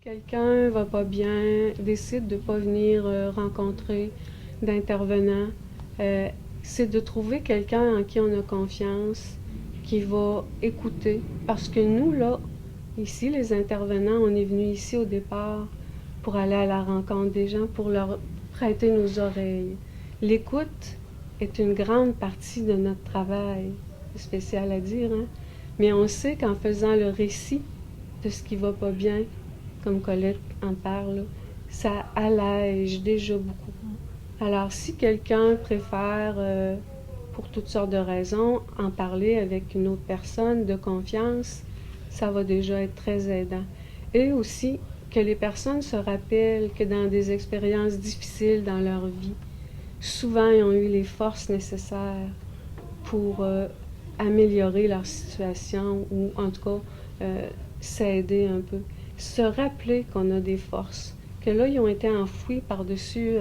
Quelqu'un va pas bien, décide de pas venir rencontrer d'intervenants, euh, c'est de trouver quelqu'un en qui on a confiance, qui va écouter. Parce que nous, là, ici, les intervenants, on est venus ici au départ pour aller à la rencontre des gens, pour leur prêter nos oreilles. L'écoute est une grande partie de notre travail. C'est spécial à dire, hein? Mais on sait qu'en faisant le récit de ce qui va pas bien, comme Colette en parle, ça allège déjà beaucoup. Alors, si quelqu'un préfère, pour toutes sortes de raisons, en parler avec une autre personne de confiance, ça va déjà être très aidant. Et aussi, que les personnes se rappellent que dans des expériences difficiles dans leur vie, souvent ils ont eu les forces nécessaires pour améliorer leur situation ou en tout cas s'aider un peu. Se rappeler qu'on a des forces, que là ils ont été enfouis par-dessus,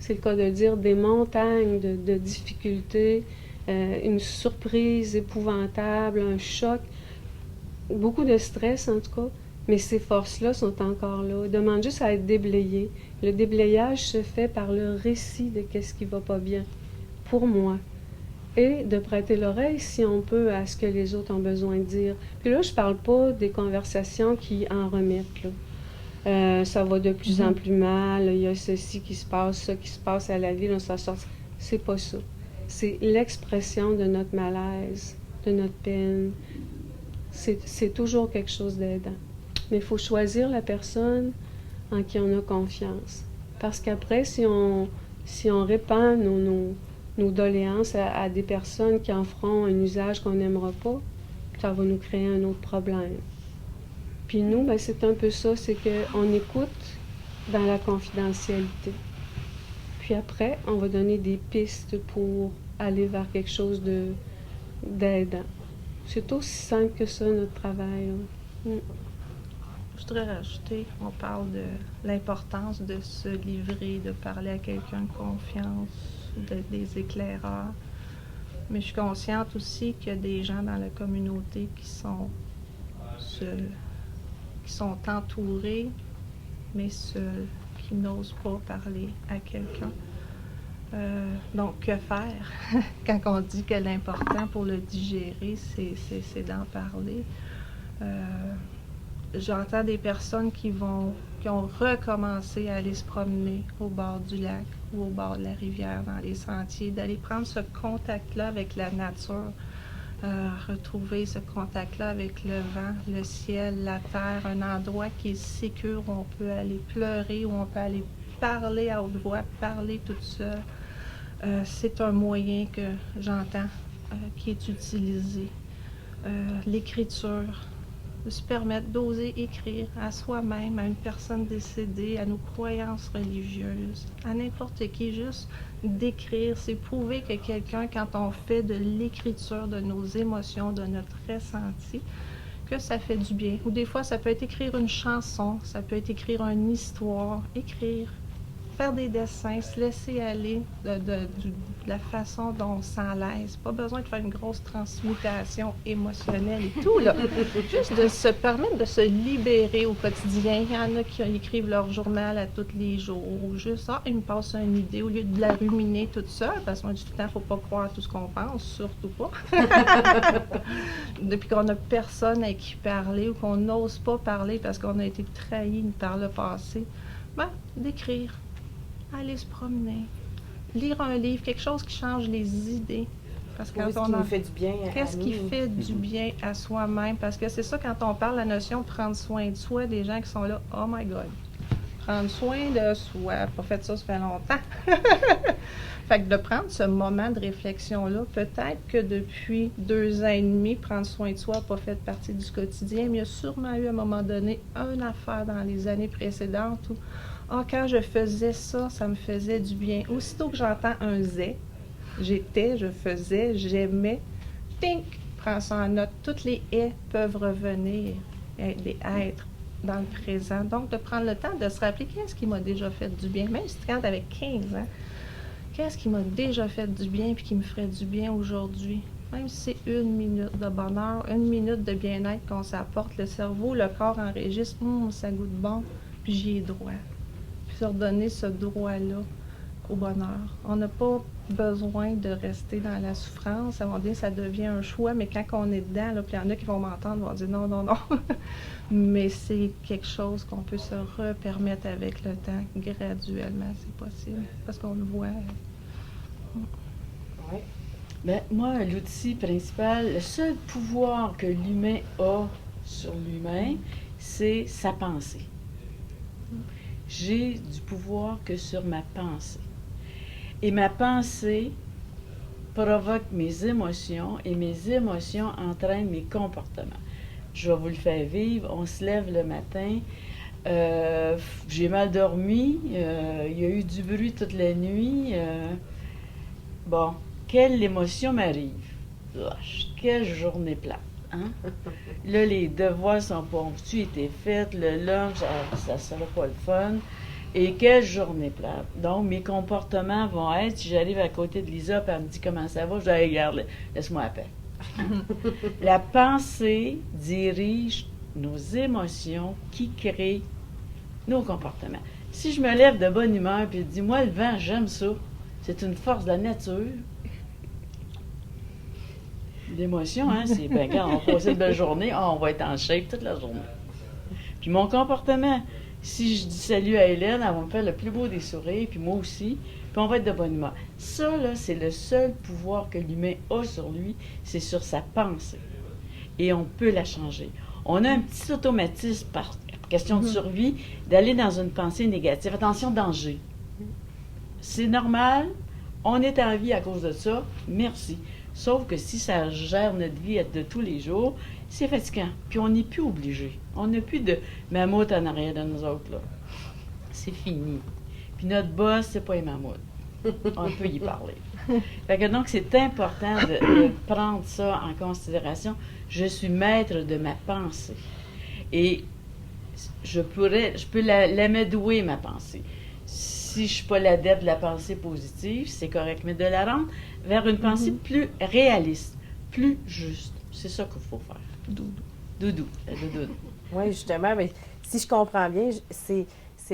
c'est le cas de dire, des montagnes de difficultés, une surprise épouvantable, un choc, beaucoup de stress en tout cas, mais ces forces-là sont encore là. Ils demandent juste à être déblayées. Le déblayage se fait par le récit de qu'est-ce qui va pas bien, pour moi. Et de prêter l'oreille, si on peut, à ce que les autres ont besoin de dire. Puis là, je parle pas des conversations qui en remettent, là. Ça va de plus en plus mal, il y a ceci qui se passe, ça qui se passe à la ville, on s'en sort. C'est pas ça. C'est l'expression de notre malaise, de notre peine. C'est toujours quelque chose d'aidant. Mais il faut choisir la personne en qui on a confiance. Parce qu'après, si on répand nos doléances à des personnes qui en feront un usage qu'on n'aimera pas, ça va nous créer un autre problème. Puis nous, ben, c'est un peu ça, c'est qu'on écoute dans la confidentialité. Puis après, on va donner des pistes pour aller vers quelque chose d'aidant. C'est aussi simple que ça, notre travail. Je voudrais rajouter, on parle de l'importance de se livrer, de parler à quelqu'un de confiance, des éclaireurs. Mais je suis consciente aussi qu'il y a des gens dans la communauté qui sont seuls, qui sont entourés, mais seuls, qui n'osent pas parler à quelqu'un. Donc, que faire quand on dit que l'important pour le digérer, c'est d'en parler? J'entends des personnes qui ont recommencé à aller se promener au bord du lac ou au bord de la rivière, dans les sentiers, d'aller prendre ce contact-là avec la nature, retrouver ce contact-là avec le vent, le ciel, la terre, un endroit qui est sécure où on peut aller pleurer, où on peut aller parler à haute voix, parler toute seule. C'est un moyen que j'entends qui est utilisé. L'écriture, de se permettre d'oser écrire à soi-même, à une personne décédée, à nos croyances religieuses, à n'importe qui, juste d'écrire, c'est prouver que quelqu'un, quand on fait de l'écriture de nos émotions, de notre ressenti, que ça fait du bien. Ou des fois, ça peut être écrire une chanson, ça peut être écrire une histoire, écrire, faire des dessins, se laisser aller de la façon dont on s'en laisse. Pas besoin de faire une grosse transmutation émotionnelle et tout, là. Juste de se permettre de se libérer au quotidien. Il y en a qui écrivent leur journal à tous les jours. Ou juste, il me passe une idée, au lieu de la ruminer toute seule, parce qu'on dit tout le temps, il ne faut pas croire tout ce qu'on pense, surtout pas. Depuis qu'on n'a personne à qui parler ou qu'on n'ose pas parler parce qu'on a été trahi par le passé, d'écrire. Aller se promener, lire un livre, quelque chose qui change les idées. Parce que qu'est-ce qui nous fait du bien à Qu'est-ce qui fait du bien à soi-même? Parce que c'est ça, quand on parle de la notion de prendre soin de soi, des gens qui sont là, oh my God, prendre soin de soi, pas fait ça fait longtemps. Fait que de prendre ce moment de réflexion-là, peut-être que depuis 2 ans et demi, prendre soin de soi n'a pas fait partie du quotidien, mais il y a sûrement eu à un moment donné une affaire dans les années précédentes où quand je faisais ça, ça me faisait du bien. Aussitôt que j'entends un zé, j'étais, je faisais, j'aimais, tink, prends ça en note. Toutes les haies peuvent revenir, des êtres dans le présent. Donc, de prendre le temps de se rappeler qu'est-ce qui m'a déjà fait du bien, même si quand avec 15 ans, qu'est-ce qui m'a déjà fait du bien puis qui me ferait du bien aujourd'hui. Même si c'est 1 minute de bonheur, 1 minute de bien-être qu'on s'apporte, le cerveau, le corps enregistre, ça goûte bon, puis j'y ai droit. Puis se redonner ce droit-là au bonheur. On n'a pas besoin de rester dans la souffrance. À un moment donné, ça devient un choix, mais quand on est dedans, là, puis il y en a qui vont m'entendre, vont dire non, non, non. Mais c'est quelque chose qu'on peut se repermettre avec le temps, graduellement, c'est possible, parce qu'on le voit. Oui. Ben, moi, l'outil principal, le seul pouvoir que l'humain a sur lui-même, c'est sa pensée. J'ai du pouvoir que sur ma pensée. Et ma pensée provoque mes émotions et mes émotions entraînent mes comportements. Je vais vous le faire vivre. On se lève le matin, j'ai mal dormi, il y a eu du bruit toute la nuit. Bon, quelle émotion m'arrive? Quelle journée plate. Hein? Là, les devoirs sont pas été faits, le lunch, ça sera pas le fun. Et quelle journée plate. Donc, mes comportements vont être, si j'arrive à côté de Lisa, puis elle me dit comment ça va, je dis, regarde, laisse-moi à paix. La pensée dirige nos émotions qui créent nos comportements. Si je me lève de bonne humeur puis je dis, moi, le vent, j'aime ça, c'est une force de la nature. L'émotion, hein, c'est, ben, quand on passe une belle journée, on va être en shape toute la journée. Puis mon comportement, si je dis salut à Hélène, elle va me faire le plus beau des sourires, puis moi aussi, puis on va être de bonne humeur. Ça, là, c'est le seul pouvoir que l'humain a sur lui, c'est sur sa pensée. Et on peut la changer. On a un petit automatisme, par question de survie, d'aller dans une pensée négative. Attention, danger. C'est normal, on est en vie à cause de ça, merci. Sauf que si ça gère notre vie de tous les jours, c'est fatigant. Puis on n'est plus obligé. On n'a plus de mammouth en arrière de nous autres, là. C'est fini. Puis notre boss, c'est pas un mammouth. On peut y parler. Fait que donc, c'est important de prendre ça en considération. Je suis maître de ma pensée. Et je peux l'amadouer, ma pensée. Si je ne suis pas l'adepte de la pensée positive, c'est correct. Mais de la rendre vers une pensée plus réaliste, plus juste. C'est ça qu'il faut faire. Doudou. Oui, justement, mais si je comprends bien, c'est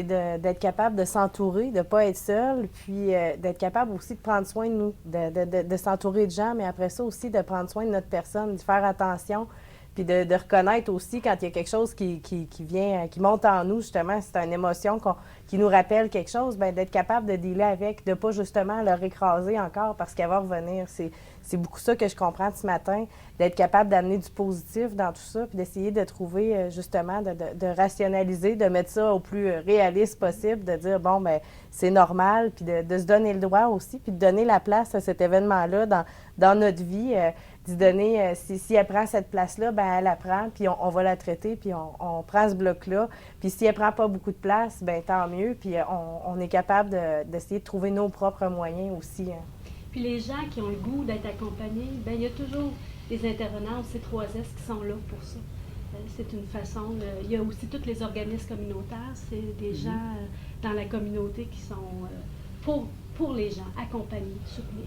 d'être capable de s'entourer, de ne pas être seul, puis d'être capable aussi de prendre soin de nous, de s'entourer de gens, mais après ça aussi de prendre soin de notre personne, de faire attention, puis de reconnaître aussi quand il y a quelque chose qui vient, qui monte en nous, justement, c'est une émotion qui nous rappelle quelque chose, bien, d'être capable de dealer avec, de ne pas justement le écraser encore parce qu'elle va revenir. C'est beaucoup ça que je comprends ce matin, d'être capable d'amener du positif dans tout ça, puis d'essayer de trouver, justement, de rationaliser, de mettre ça au plus réaliste possible, de dire, bon, bien, c'est normal, puis de se donner le droit aussi, puis de donner la place à cet événement-là dans notre vie, d'y donner, si elle prend cette place-là, bien, elle la prend, puis on va la traiter, puis on prend ce bloc-là, puis si elle prend pas beaucoup de place, bien, tant mieux, puis on est capable d'essayer de trouver nos propres moyens aussi, hein. Puis les gens qui ont le goût d'être accompagnés, bien, il y a toujours des intervenants au C3S qui sont là pour ça. C'est une façon. Il y a aussi tous les organismes communautaires. C'est des gens dans la communauté qui sont pour les gens, accompagnés, soutenir.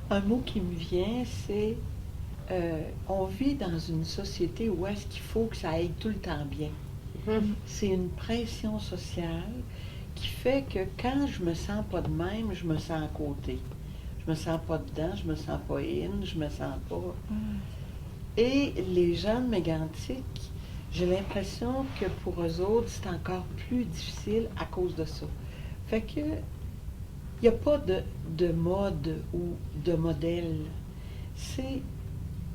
Un mot qui me vient, c'est on vit dans une société où est-ce qu'il faut que ça aille tout le temps bien. C'est une pression sociale qui fait que quand je me sens pas de même, je me sens à côté. Je me sens pas dedans, je me sens pas je me sens pas. Et les jeunes mégantiques, j'ai l'impression que pour eux autres, c'est encore plus difficile à cause de ça. Fait que il n'y a pas de mode ou de modèle. C'est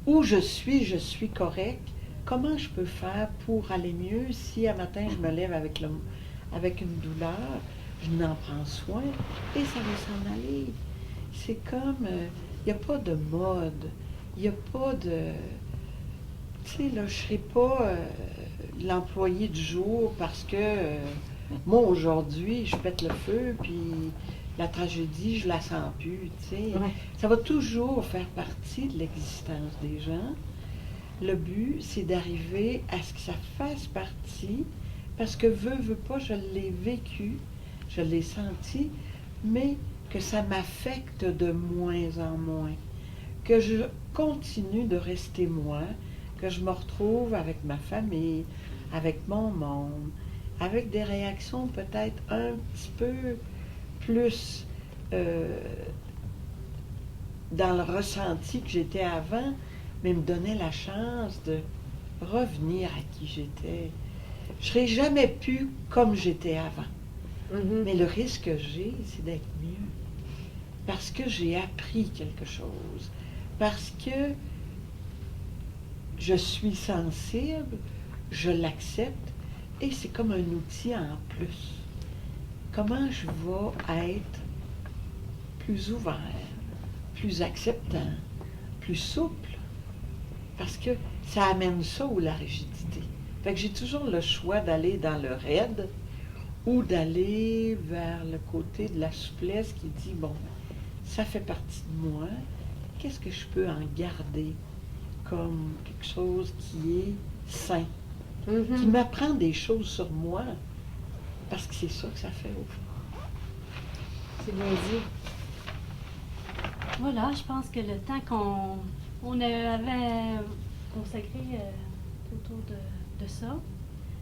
où je suis correct. Comment je peux faire pour aller mieux si un matin je me lève avec une douleur, je n'en prends soin et ça va s'en aller. C'est comme, il n'y a pas de mode, il n'y a pas de... Tu sais, là, je ne serai pas l'employé du jour parce que moi, aujourd'hui, je pète le feu, puis la tragédie, je la sens plus, tu sais. Ouais. Ça va toujours faire partie de l'existence des gens. Le but, c'est d'arriver à ce que ça fasse partie, parce que veux pas, je l'ai vécu, je l'ai senti, mais que ça m'affecte de moins en moins. que je continue de rester moi, que je me retrouve avec ma famille, avec mon monde, avec des réactions peut-être un petit peu plus dans le ressenti que j'étais avant, mais me donner la chance de revenir à qui j'étais. Je serais jamais pu comme j'étais avant. Mais le risque que j'ai, c'est d'être mieux. Parce que j'ai appris quelque chose. Parce que je suis sensible, je l'accepte, et c'est comme un outil en plus. Comment je vais être plus ouvert, plus acceptant, plus souple? Parce que ça amène ça ou la rigidité. Fait que j'ai toujours le choix d'aller dans le raide ou d'aller vers le côté de la souplesse qui dit, bon, ça fait partie de moi, qu'est-ce que je peux en garder comme quelque chose qui est sain, qui m'apprend des choses sur moi, parce que c'est ça que ça fait au fond. C'est bien dit. Voilà, je pense que le temps qu'on avait consacré autour de ça.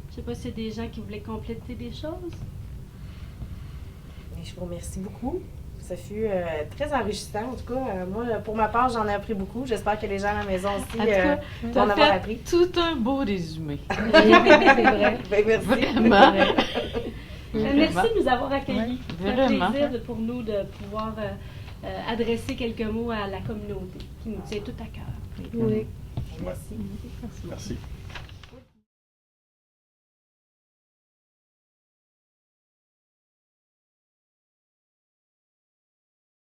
Je ne sais pas s'il y a des gens qui voulaient compléter des choses. Et je vous remercie beaucoup. Ça fut très enrichissant. En tout cas, moi, pour ma part, j'en ai appris beaucoup. J'espère que les gens à la maison aussi En tout cas, vont en avoir appris. Tout un beau résumé. C'est vrai. Ben, merci. Vraiment. Merci de nous avoir accueillis. C'est un Vraiment. plaisir pour nous de pouvoir adresser quelques mots à la communauté qui nous tient tout à cœur. Oui. Merci. Merci.